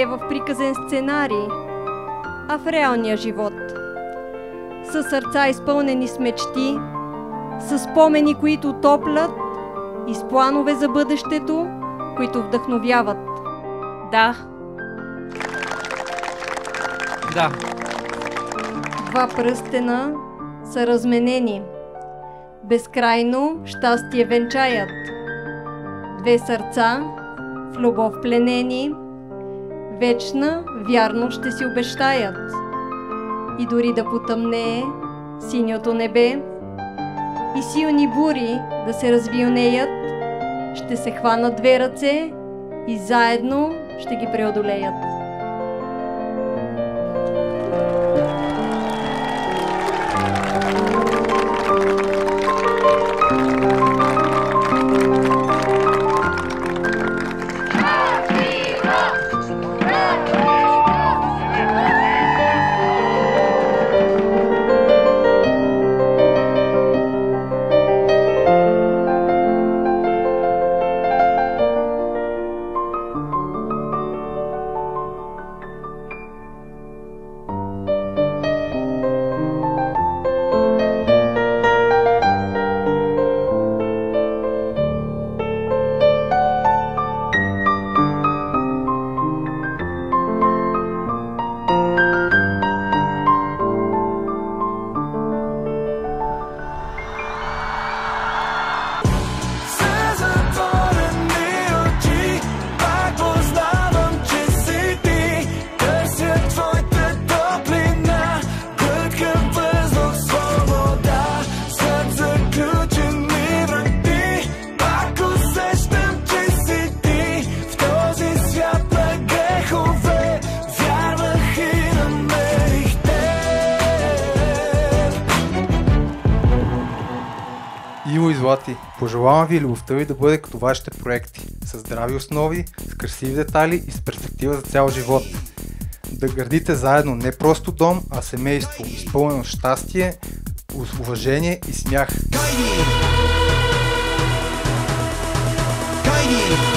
не в приказен сценарий, а в реалния живот. С сърца изпълнени с мечти, с спомени, които топлят, и с планове за бъдещето, които вдъхновяват. Да. Да. Два пръстена са разменени. Безкрайно щастие венчаят. Две сърца в любов пленени, вечна вярно ще си обещаят. И дори да потъмнее синьото небе и силни бури да се развилнеят, ще се хванат две ръце и заедно ще ги преодолеят. Иво и Злати, пожелавам ви любовта ви да бъде като вашите проекти, с здрави основи, с красиви детайли и с перспектива за цял живот. Да градите заедно не просто дом, а семейство, изпълнено с щастие, уважение и смях. Кайни!